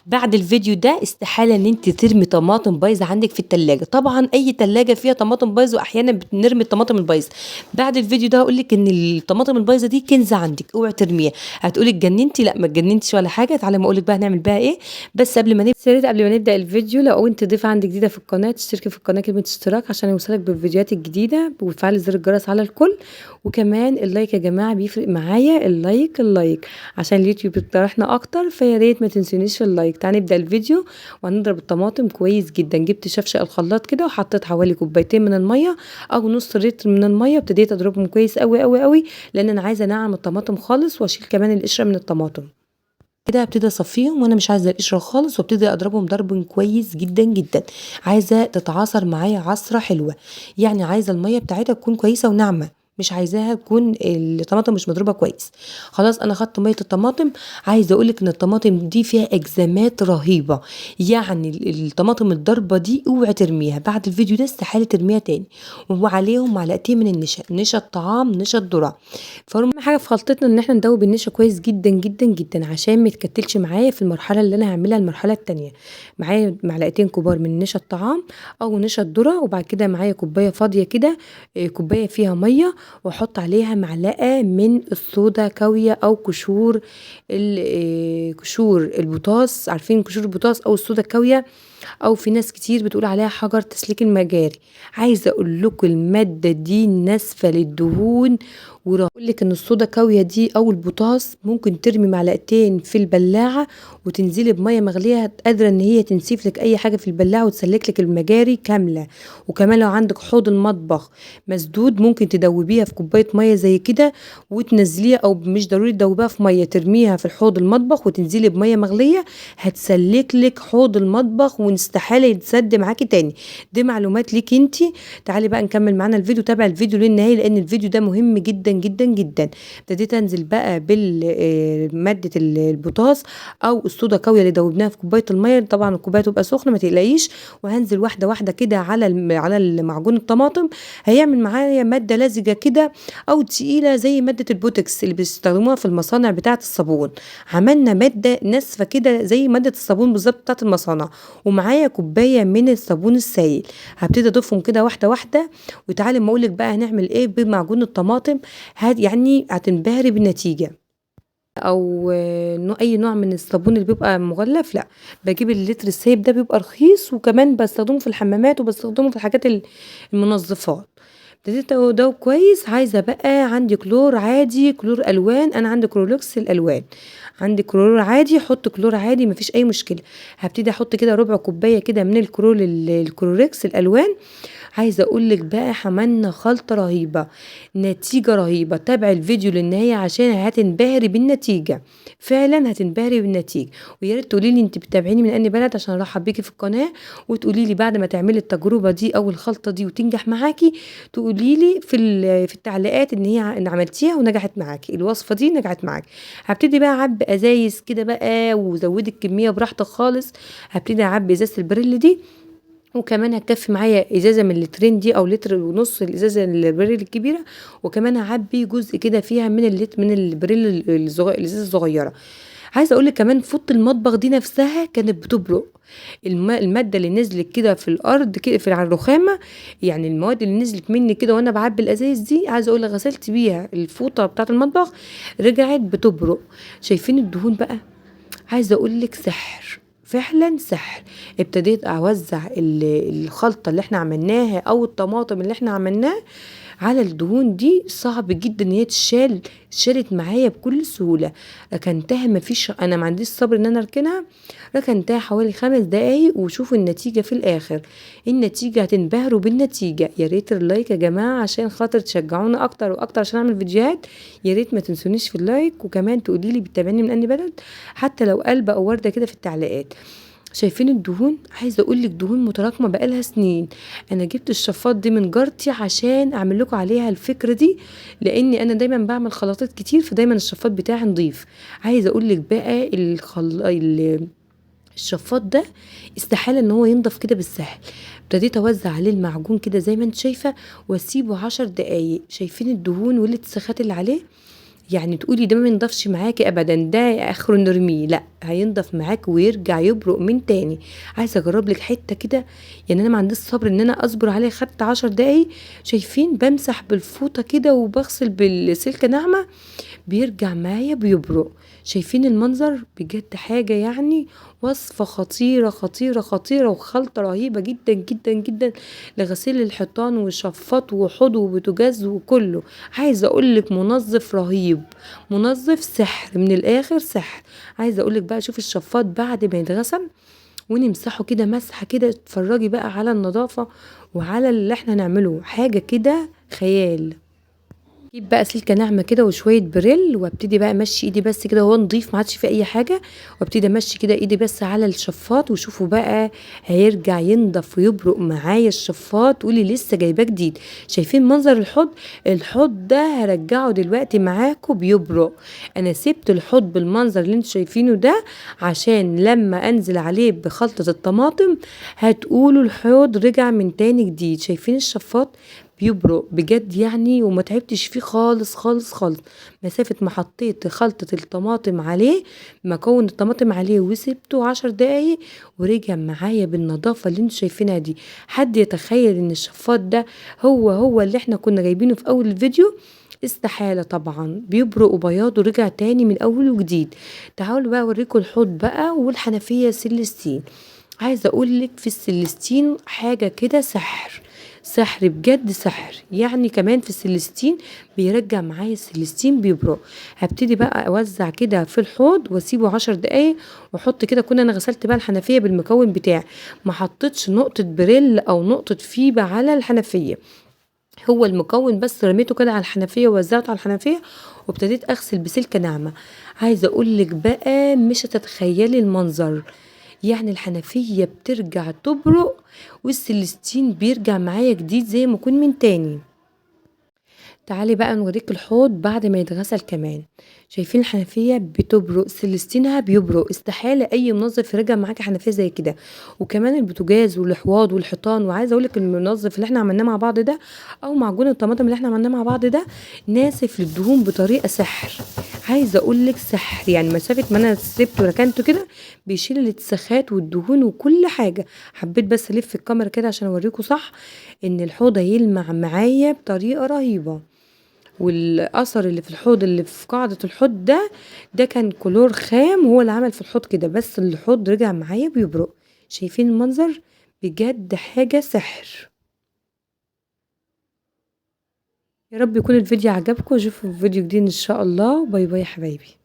بعد الفيديو ده استحالة ان انت ترمي طماطم بايظة عندك في التلاجة. طبعا اي تلاجة فيها طماطم بايظة، واحيانا بنرمي الطماطم البايظة. بعد الفيديو ده هقول لك ان الطماطم البايظة دي كنز عندك، اوعي ترميها. هتقولي اتجننتي؟ لا، ما اتجننتش ولا حاجة. تعالى ما اقولك بقى هنعمل بها ايه. بس قبل ما نبدا الفيديو، لو انت ضيفة عندك جديدة في القناة، تشتركي في القناة كلمة اشتراك عشان يوصلك بالفيديوهات الجديدة، وتفعلي زر الجرس على الكل. وكمان اللايك يا جماعة بيفرق معايا، اللايك عشان اليوتيوب يقترحنا اكتر، فيا ريت ما تنسونيش في اللايك. تعالى نبدا الفيديو وهنضرب الطماطم كويس جدا. جبت شفشق الخلاط كده وحطيت حوالي كوبايتين من الميه او نص لتر من الميه، وابتديت اضربهم كويس قوي قوي قوي، لان انا عايزه انعم الطماطم خالص واشيل كمان القشره من الطماطم. كده ابتدي اصفيهم وانا مش عايزه القشره خالص، وابتدي اضربهم ضرب كويس جدا جدا. عايزه تتعاصر معايا عصره حلوه، يعني عايزه الميه بتاعتها تكون كويسه وناعمه، مش عايزاها تكون الطماطم مش مضروبه كويس. خلاص انا خدت ميه الطماطم. عايزه اقولك ان الطماطم دي فيها اجزامات رهيبه، يعني الطماطم الضربه دي اوعي ترميها. بعد الفيديو ده استحاله ترميها تاني. وعليهم معلقتين من النشا، نشا الطعام، نشا الذره. فاهم حاجه في خلطتنا ان احنا ندوب النشا كويس جدا جدا جدا، عشان ما يتكتلش معايا في المرحله اللي انا هعملها المرحله التانية. معايا معلقتين كبار من نشا الطعام او نشا الذره، وبعد كده معايا كوبايه فاضيه كده، كوبايه فيها ميه، واحط عليها معلقه من الصودا كاويه او قشور البوتاص. عارفين قشور البوتاص او الصودا كاويه، او في ناس كتير بتقول عليها حجر تسليك المجاري. عايزه اقول لكم الماده دي ناسفه للدهون. واقول لك ان الصودا كاويه دي او البوتاص ممكن ترمي معلقتين في البلاعه وتنزلي بميه مغليه، قادره ان هي تنسيف لك اي حاجه في البلاعه وتسلك لك المجاري كامله. وكمان لو عندك حوض المطبخ مسدود، ممكن تدوبيها في كوبايه ميه زي كده وتنزليها، او مش ضروري تدوبيها في ميه، ترميها في الحوض المطبخ وتنزلي بميه مغليه، هتسلك لك حوض المطبخ واستحاله يتسد معاكي تاني. دي معلومات ليكي انتي. تعالي بقى نكمل معانا الفيديو، تابع الفيديو للنهايه لان الفيديو ده مهم جدا جدا جدا. ابتديت انزل بقى بماده البوتاص او الصودا كاويه اللي دوبناها في كوبايه الميه. طبعا الكوبايه تبقى سخنه ما تقلقيش، وهنزل واحده واحده كده على المعجون الطماطم. هيعمل معايا ماده لزجه كده او تقيله زي ماده البوتكس اللي بيستخدموها في المصانع بتاعه الصابون. عملنا ماده ناشفه كده زي ماده الصابون بالظبط بتاعه المصانع. ومعايا كوبايه من الصابون السائل. هبتدي اضيفهم كده واحده واحده. وتعالي ما اقولك بقى هنعمل ايه بمعجون الطماطم. يعني هتنبهري بالنتيجه. او اي نوع من الصابون اللي بيبقى مغلف، لا، بجيب اللتر السايب ده، بيبقى رخيص، وكمان بستخدمه في الحمامات وبستخدمه في الحاجات المنظفات. ابتديت ده كويس. عايزه بقى عندي كلور عادي، كلور الوان، انا عندي كلوركس الالوان. عندي كلور عادي، حط كلور عادي مفيش اي مشكله. هبتدي احط كده ربع كوبايه كده من الكلوركس الالوان. عايزه اقول لك بقى عملنا خلطه رهيبه، نتيجه رهيبه. تابع الفيديو للنهايه عشان هتنبهري بالنتيجه، فعلا هتنبهري بالنتيجه. ويا ريت تقولي لي انت بتتابعيني من انهي بلد عشان ارحب بيكي في القناه، وتقولي لي بعد ما تعملي التجربه دي او الخلطه دي وتنجح معاكي، تقولي لي في التعليقات ان عملتيها ونجحت معاكي، الوصفه دي نجحت معاكي. هبتدي بقى اعبي ازايز كده بقى، وزودي الكميه براحتك خالص. هبتدي اعبي ازازه البريل دي، وكمان هتكفي معايا ازازه من اللترين دي او لتر ونص الازازه البريل الكبيره. وكمان هعبي جزء كده فيها من البريل الازازه الصغيره. عايزه اقول لك كمان فوط المطبخ دي نفسها كانت بتبرق. الماده اللي نزلت كده في الارض كده على الرخامه، يعني المواد اللي نزلت مني كده وانا بعبي الازايز دي، عايزه اقول لك غسلت بيها الفوطه بتاعه المطبخ رجعت بتبرق. شايفين الدهون بقى؟ عايزه اقول لك سحر، فعلا سحر. ابتديت اوزع الخلطه اللي احنا عملناها او الطماطم اللي احنا عملناها على الدهون دي. صعب جدا ان هي اتشالت معايا بكل سهوله. ركنتها، مفيش، انا ما عنديش صبر ان انا اركنها. ركنتها حوالي 5 دقايق وشوفوا النتيجه في الاخر. النتيجه هتنبهروا بالنتيجه. يا ريت اللايك يا جماعه عشان خاطر تشجعونا اكتر واكتر عشان اعمل فيديوهات. يا ريت ما تنسونيش في اللايك، وكمان تقولي لي بتتابعني من انهي بلد، حتى لو قلب او ورده كده في التعليقات. شايفين الدهون؟ عايزه اقول لك دهون متراكمه بقالها سنين. انا جبت الشفاط دي من جارتي عشان اعمل لكم عليها الفكره دي، لاني انا دايما بعمل خلطات كتير، فدايما الشفاط بتاعي نضيف. عايزه اقول لك بقى الشفاط ده استحاله ان هو ينضف كده بالسهل. ابتديت اوزع عليه المعجون كده زي ما انت شايفه، واسيبه 10 دقايق. شايفين الدهون والاتساخات اللي عليه؟ يعني تقولي ده ما ينضفش معاكي ابدا، ده اخره نرميه، لا هينضف معاك ويرجع يبرق من تاني. عايزه اجرب لك حته كده، يعني انا ما عنديش صبر ان انا اصبر عليه، خدت 10 دقايق. شايفين بمسح بالفوطه كده وبغسل بالسلكه ناعمه، بيرجع معايا بيبرق. شايفين المنظر؟ بجد حاجة يعني وصفة خطيرة خطيرة خطيرة، وخلطة رهيبة جدا جدا جدا لغسيل الحيطان والشفاط وحوض وبوتاجاز وكله. عايزة اقولك منظف رهيب، منظف سحر من الاخر، سحر. عايزة اقولك بقى شوف الشفاط بعد ما يتغسل ونمسحه كده مسحة كده، اتفرجي بقى على النظافة وعلى اللي احنا نعمله، حاجة كده خيال. اجيب بقى سلكه ناعمه كده وشويه بريل، وابتدي بقى امشي ايدي بس كده، هو نضيف ما عادش فيه اي حاجه، وابتدي امشي كده ايدي بس على الشفاط، وشوفوا بقى هيرجع ينضف ويبرق معايا الشفاط، قولي لسه جايباه جديد. شايفين منظر الحوض؟ الحوض ده هرجعه دلوقتي معاكم بيبرق. انا سبت الحوض بالمنظر اللي انتوا شايفينه ده عشان لما انزل عليه بخلطه الطماطم هتقولوا الحوض رجع من تاني جديد. شايفين الشفاط بيبرق بجد يعني، وما تعبتش فيه خالص خالص خالص. مسافة ما حطيت خلطة الطماطم عليه، مكون الطماطم عليه، وسبته 10 دقايق ورجع معايا بالنظافة اللي انتوا شايفينها دي. حد يتخيل ان الشفاط ده هو اللي احنا كنا جايبينه في اول الفيديو؟ استحالة طبعا، بيبرق وبياض ورجع تاني من اول وجديد. تعالوا بقى اوريكم الحوض بقى والحنفية سيليستين. عايزة اقولك في السيليستين حاجة كده سحر، سحر بجد سحر يعني. كمان في السيليستين بيرجع معايا السيليستين بيبرق. هبتدي بقى اوزع كده في الحوض واسيبه 10 دقايق، واحط كده، كنا انا غسلت بقى الحنفيه بالمكون بتاعي، ما حطيتش نقطه بريل او نقطه فيبه على الحنفيه، هو المكون بس رميته كده على الحنفيه ووزعته على الحنفيه، وابتديت اغسل بسلكه ناعمه. عايزه اقولك بقى مش هتتخيلي المنظر، يعني الحنفية بترجع تبرق والسلستين بيرجع معايا جديد زي ما يكون من تاني. تعالي بقى نوريك الحوض بعد ما يتغسل كمان. شايفين الحنفيه بتبرق، سلستينها بيبرق، استحاله اي منظف يرجع معاكي حنفيه زي كده. وكمان البوتاجاز والحواض والحيطان. وعايزه اقولك المنظف اللي احنا عملناه مع بعض ده، او معجون الطماطم اللي احنا عملناه مع بعض ده، ناسف للدهون بطريقه سحر. عايزه اقولك سحر يعني، مسافه ما انا سبته وركنته كده بيشيل الاتساخات والدهون وكل حاجه. حبيت بس الف الكاميرا كده عشان اوريكم صح ان الحوض هيلمع معايا بطريقه رهيبه. والاثر اللي في الحوض اللي في قاعدة الحوض ده كان كلور خام، هو اللي عمل في الحوض كده، بس الحوض رجع معايا بيبرق. شايفين المنظر؟ بجد حاجة سحر. يا رب يكون الفيديو عجبكم، واشوفكم في فيديو جديد ان شاء الله. باي باي يا حبايبي.